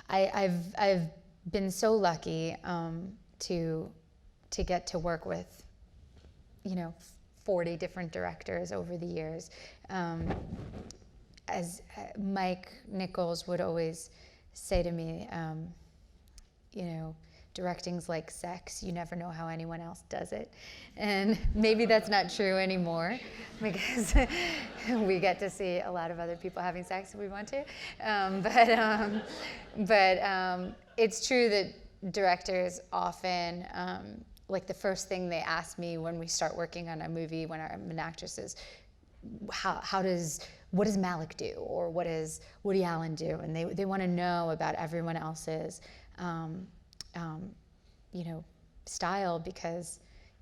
I've been so lucky to get to work with, 40 different directors over the years. As Mike Nichols would always say to me, directing's like sex. You never know how anyone else does it. And maybe that's not true anymore because we get to see a lot of other people having sex if we want to. But it's true that directors often, like the first thing they ask me when we start working on a movie, when I'm an actress, is what does Malick do, or what does Woody Allen do? And they want to know about everyone else's style, because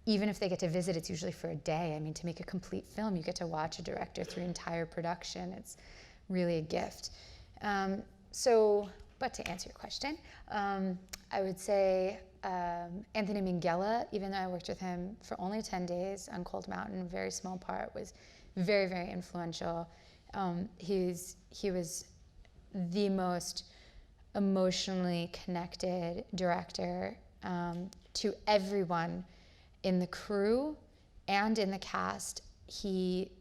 even if they get to visit, it's usually for a day. I mean, to make a complete film, you get to watch a director through entire production. It's really a gift. But to answer your question, I would say Anthony Minghella, even though I worked with him for only 10 days on Cold Mountain, a very small part, was very, very influential. He was the most emotionally connected director to everyone in the crew and in the cast. He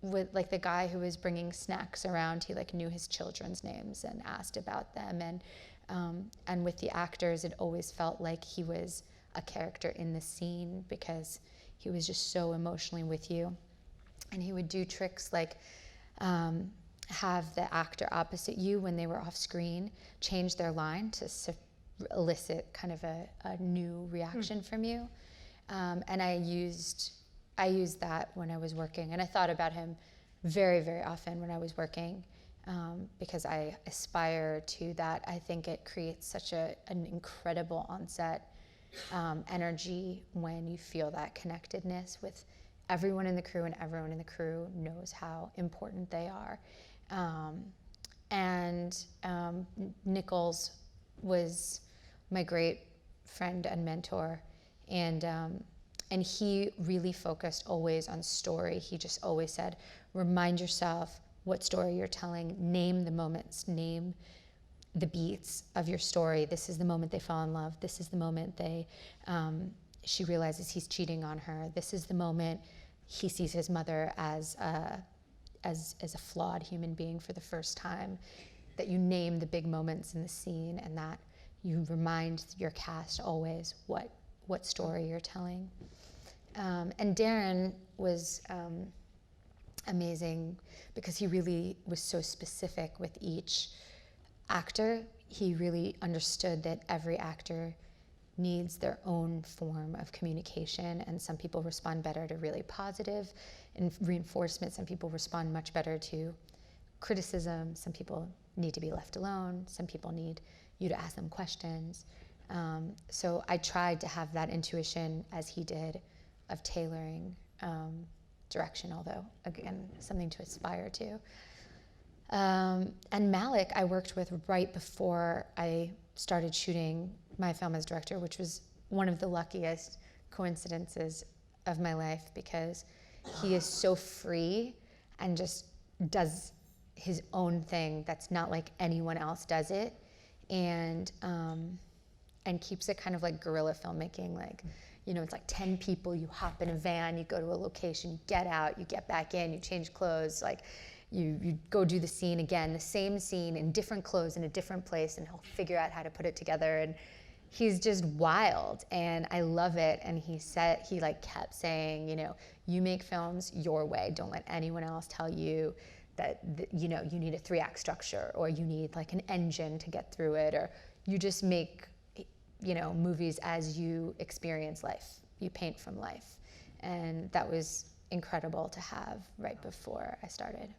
would, like the guy who was bringing snacks around, he knew his children's names and asked about them. And with the actors, it always felt like he was a character in the scene because he was just so emotionally with you. And he would do tricks like have the actor opposite you, when they were off screen, change their line to elicit kind of a new reaction from you. And I used that when I was working. And I thought about him very, very often when I was working, because I aspire to that. I think it creates such an incredible on-set energy when you feel that connectedness with everyone in the crew, and everyone in the crew knows how important they are. Nichols was my great friend and mentor, and he really focused always on story. He just always said, remind yourself what story you're telling, name the moments, name the beats of your story. This is the moment they fall in love. This is the moment she realizes he's cheating on her. This is the moment he sees his mother as a flawed human being for the first time. That you name the big moments in the scene, and that you remind your cast always what story you're telling. And Darren was amazing because he really was so specific with each actor. He really understood that every actor needs their own form of communication, and some people respond better to really positive and reinforcement. Some people respond much better to criticism. Some people need to be left alone. Some people need you to ask them questions. So I tried to have that intuition, as he did, of tailoring direction, although, again, something to aspire to. And Malick, I worked with right before I started shooting my film as director, which was one of the luckiest coincidences of my life, because he is so free and just does his own thing that's not like anyone else does it, and keeps it kind of like guerrilla filmmaking. It's like 10 people, you hop in a van, you go to a location, you get out, you get back in, you change clothes, you go do the scene again, the same scene in different clothes in a different place, and he'll figure out how to put it together. And he's just wild, and I love it. And he kept saying, you make films your way. Don't let anyone else tell you that you need a 3-act structure, or you need like an engine to get through it, or you just make movies as you experience life. You paint from life. And that was incredible to have right before I started.